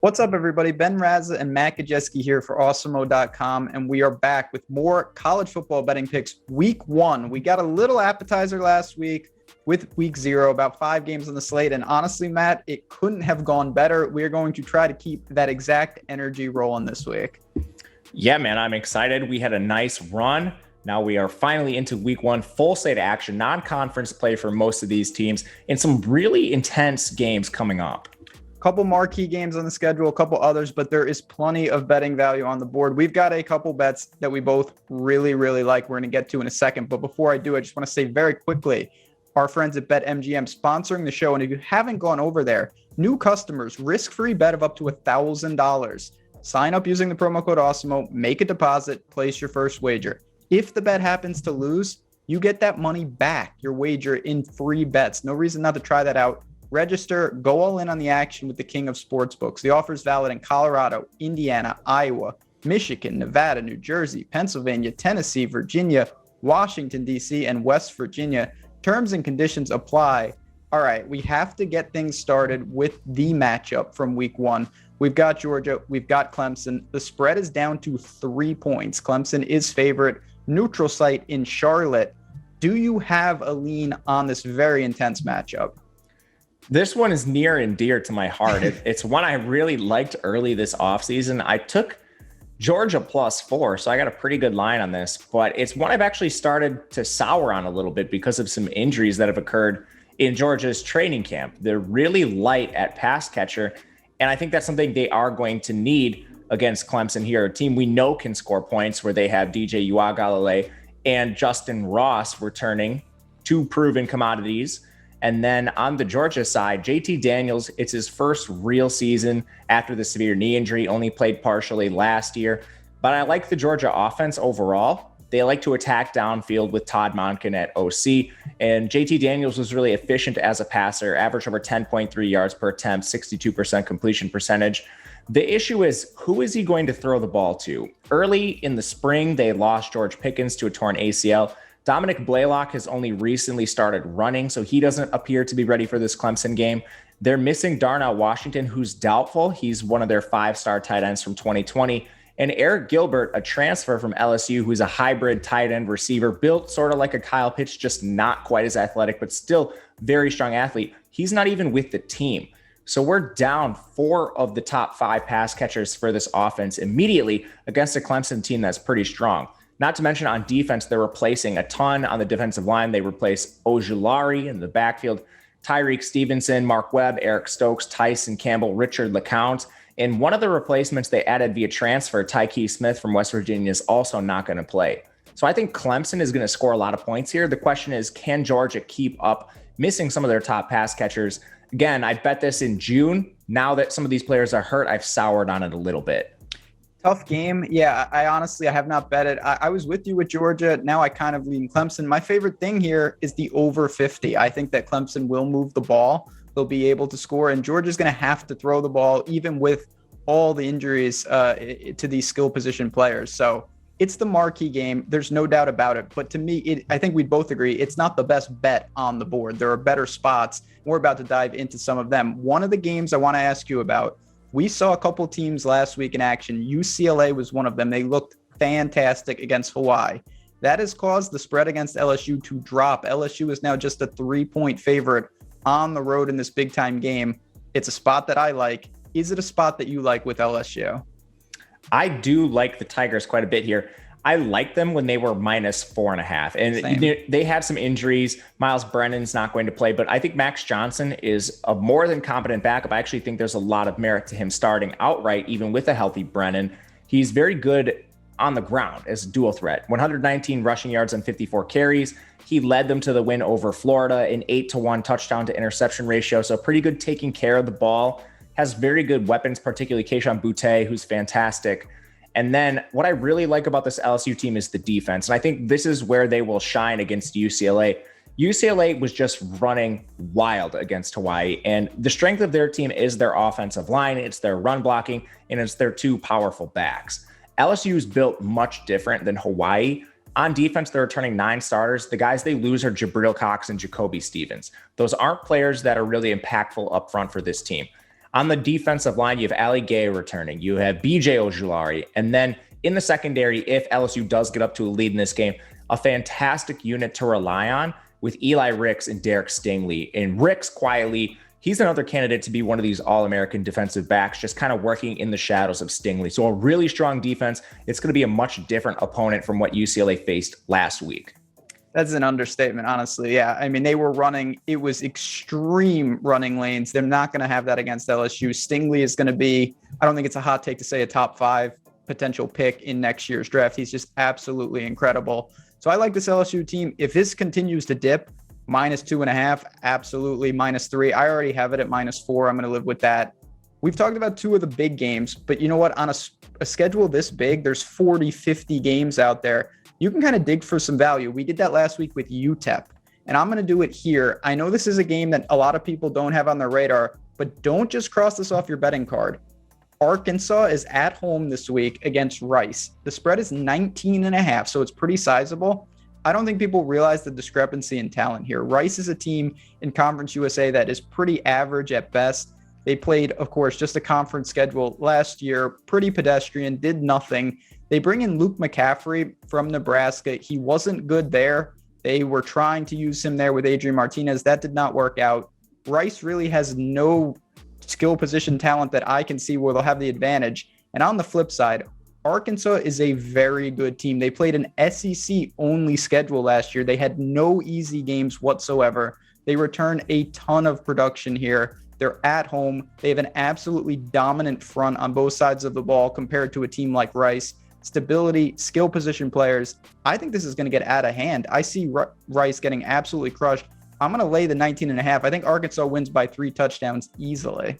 What's up, everybody? Ben Rasa and Matt Gajewski here for Awesemo.com, and we are back with more college football betting picks. Week 1, we got a little appetizer last week with Week 0, about 5 games on the slate, and honestly, Matt, it couldn't have gone better. We are going to try to keep that exact energy rolling this week. Yeah, man, I'm excited. We had a nice run. Now we are finally into Week 1, full slate action, non-conference play for most of these teams, and some really intense games coming up. Couple marquee games on the schedule, a couple others, but there is plenty of betting value on the board. We've got a couple bets that we both really like. We're going to get to in a second. But before I do, I just want to say very quickly, our friends at BetMGM sponsoring the show. And if you haven't gone over there, new customers, risk-free bet of up to $1,000. Sign up using the promo code Awesemo, make a deposit, place your first wager. If the bet happens to lose, you get that money back, your wager, in free bets. No reason not to try that out. Register, go all in on the action with the king of sportsbooks. The offer is valid in Colorado, Indiana, Iowa, Michigan, Nevada, New Jersey, Pennsylvania, Tennessee, Virginia, Washington, D.C., and West Virginia. Terms and conditions apply. All right, we have to get things started with the matchup from Week 1. We've got Georgia. We've got Clemson. The spread is down to 3 points. Clemson is favorite. Neutral site in Charlotte. Do you have a lean on this very intense matchup? This one is near and dear to my heart. It's one I really liked early this offseason. I took Georgia +4, so I got a pretty good line on this, but it's one I've actually started to sour on a little bit because of some injuries that have occurred in Georgia's training camp. They're really light at pass catcher, and I think that's something they are going to need against Clemson here, a team we know can score points, where they have DJ Uiagalelei and Justin Ross returning, 2 proven commodities. And then on the Georgia side, JT Daniels, it's his first real season after the severe knee injury, only played partially last year. But I like the Georgia offense overall. They like to attack downfield with Todd Monken at OC. And JT Daniels was really efficient as a passer, averaged over 10.3 yards per attempt, 62% completion percentage. The issue is, who is he going to throw the ball to? Early in the spring, they lost George Pickens to a torn ACL. Dominic Blaylock has only recently started running, so he doesn't appear to be ready for this Clemson game. They're missing Darnell Washington, who's doubtful. He's one of their 5-star tight ends from 2020. And Eric Gilbert, a transfer from LSU, who's a hybrid tight end receiver, built sort of like a Kyle Pitts, just not quite as athletic, but still very strong athlete. He's not even with the team. So we're down 4 of the top 5 pass catchers for this offense immediately against a Clemson team that's pretty strong. Not to mention on defense, they're replacing a ton on the defensive line. They replace Ojulari in the backfield, Tyreek Stevenson, Mark Webb, Eric Stokes, Tyson Campbell, Richard LeCounte. And one of the replacements they added via transfer, Tyke Smith from West Virginia, is also not going to play. So I think Clemson is going to score a lot of points here. The question is, can Georgia keep up missing some of their top pass catchers? Again, I bet this in June. Now that some of these players are hurt, I've soured on it a little bit. Tough game. Yeah, I honestly have not bet it. I was with you with Georgia. Now I kind of lean Clemson. My favorite thing here is the over 50. I think that Clemson will move the ball. They'll be able to score, and Georgia's going to have to throw the ball, even with all the injuries to these skill position players. So it's the marquee game. There's no doubt about it. But to me, I think we'd both agree it's not the best bet on the board. There are better spots. We're about to dive into some of them. One of the games I want to ask you about, we saw a couple teams last week in action. UCLA was one of them. They looked fantastic against Hawaii. That has caused the spread against LSU to drop. LSU is now just a 3-point favorite on the road in this big-time game. It's a spot that I like. Is it a spot that you like with LSU? I do like the Tigers quite a bit here. I like them when they were -4.5. And they had some injuries. Miles Brennan's not going to play, but I think Max Johnson is a more than competent backup. I actually think there's a lot of merit to him starting outright, even with a healthy Brennan. He's very good on the ground as a dual threat. 119 rushing yards on 54 carries. He led them to the win over Florida, an 8-to-1 touchdown to interception ratio. So pretty good taking care of the ball. Has very good weapons, particularly Kayshon Boutte, who's fantastic. And then what I really like about this LSU team is the defense. And I think this is where they will shine against UCLA. UCLA was just running wild against Hawaii. And the strength of their team is their offensive line. It's their run blocking, and it's their 2 powerful backs. LSU is built much different than Hawaii. On defense, they're returning 9 starters. The guys they lose are Jabril Cox and Jacoby Stevens. Those aren't players that are really impactful up front for this team. On the defensive line, you have Ali Gay returning. You have BJ Ojulari. And then in the secondary, if LSU does get up to a lead in this game, a fantastic unit to rely on with Eli Ricks and Derek Stingley. And Ricks quietly, he's another candidate to be one of these All-American defensive backs, just kind of working in the shadows of Stingley. So a really strong defense. It's going to be a much different opponent from what UCLA faced last week. That's an understatement, honestly. Yeah. I mean, they were running, it was extreme running lanes. They're not going to have that against LSU. Stingley is going to be, I don't think it's a hot take to say a top 5 potential pick in next year's draft. He's just absolutely incredible. So I like this LSU team. If this continues to dip, -2.5, absolutely. -3. I already have it at -4. I'm going to live with that. We've talked about 2 of the big games, but you know what? On a schedule this big, there's 40, 50 games out there. You can kind of dig for some value. We did that last week with UTEP, and I'm going to do it here. I know this is a game that a lot of people don't have on their radar, but don't just cross this off your betting card. Arkansas is at home this week against Rice. The spread is 19.5, so it's pretty sizable. I don't think people realize the discrepancy in talent here. Rice is a team in Conference USA that is pretty average at best. They played, of course, just a conference schedule last year, pretty pedestrian, did nothing. They bring in Luke McCaffrey from Nebraska. He wasn't good there. They were trying to use him there with Adrian Martinez. That did not work out. Rice really has no skill position talent that I can see where they'll have the advantage. And on the flip side, Arkansas is a very good team. They played an SEC-only schedule last year. They had no easy games whatsoever. They return a ton of production here. They're at home. They have an absolutely dominant front on both sides of the ball compared to a team like Rice. Stability, skill position players. I think this is going to get out of hand. I see Rice getting absolutely crushed. I'm going to lay the 19.5. I think Arkansas wins by 3 touchdowns easily.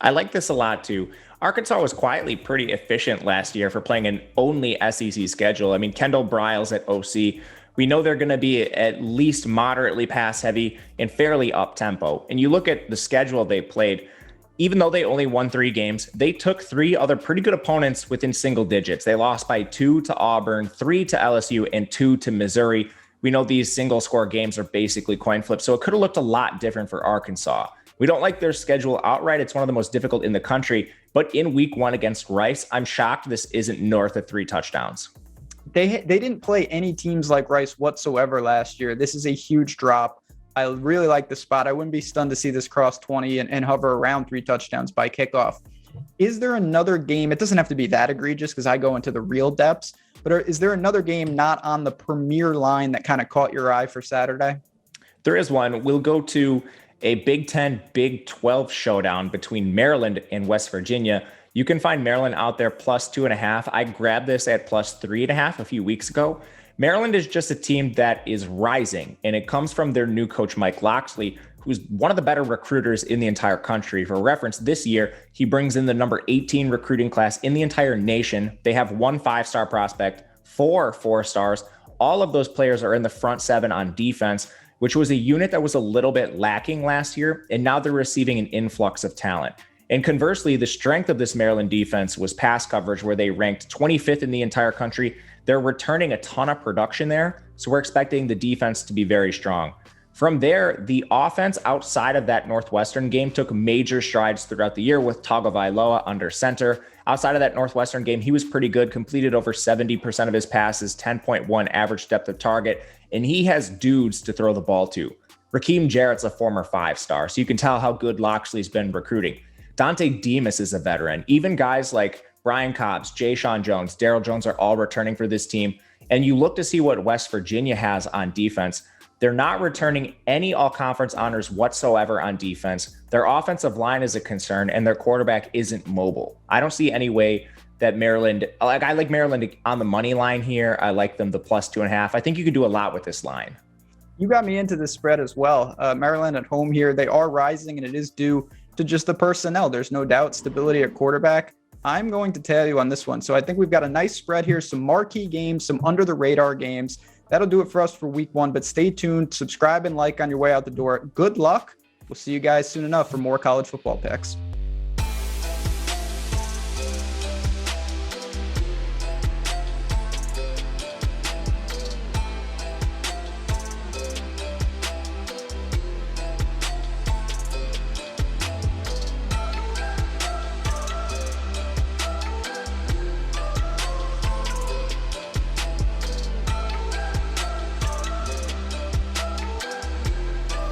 I like this a lot too. Arkansas was quietly pretty efficient last year for playing an only SEC schedule. I mean, Kendall Briles at OC. We know they're going to be at least moderately pass heavy and fairly up tempo. And you look at the schedule they played, even though they only won 3 games, they took 3 other pretty good opponents within single digits. They lost by 2 to Auburn, 3 to LSU, and 2 to Missouri. We know these single score games are basically coin flips, so it could have looked a lot different for Arkansas. We don't like their schedule outright. It's one of the most difficult in the country. But in week 1 against Rice, I'm shocked this isn't north of 3 touchdowns. They didn't play any teams like Rice whatsoever last year. This is a huge drop. I really like the spot. I wouldn't be stunned to see this cross 20 and hover around 3 touchdowns by kickoff. Is there another game? It doesn't have to be that egregious because I go into the real depths, but is there another game not on the premier line that kind of caught your eye for Saturday? There is one. We'll go to a Big 10, Big 12 showdown between Maryland and West Virginia. You can find Maryland out there plus 2.5. I grabbed this at plus 3.5 a few weeks ago. Maryland is just a team that is rising, and it comes from their new coach, Mike Locksley, who's one of the better recruiters in the entire country. For reference, this year, he brings in the number 18 recruiting class in the entire nation. They have 1 5-star prospect, 4 4-stars. All of those players are in the front 7 on defense, which was a unit that was a little bit lacking last year, and now they're receiving an influx of talent. And conversely, the strength of this Maryland defense was pass coverage, where they ranked 25th in the entire country. They're returning a ton of production there, so we're expecting the defense to be very strong. From there, the offense outside of that Northwestern game took major strides throughout the year with Tagovailoa under center. Outside of that Northwestern game, he was pretty good, completed over 70% of his passes, 10.1 average depth of target, and he has dudes to throw the ball to. Raheem Jarrett's a former 5-star, so you can tell how good Locksley's been recruiting. Dante Demas is a veteran. Even guys like Brian Cobbs, Jay Sean Jones, Daryl Jones are all returning for this team. And you look to see what West Virginia has on defense. They're not returning any all-conference honors whatsoever on defense. Their offensive line is a concern, and their quarterback isn't mobile. I don't see any way that Maryland, I like Maryland on the money line here. I like them the plus 2.5. I think you could do a lot with this line. You got me into this spread as well. Maryland at home here. They are rising, and it is due to just the personnel. There's no doubt stability at quarterback. I'm going to tell you on this one. So I think we've got a nice spread here, some marquee games, some under the radar games. That'll do it for us for week 1, but stay tuned, subscribe and like on your way out the door. Good luck. We'll see you guys soon enough for more college football picks.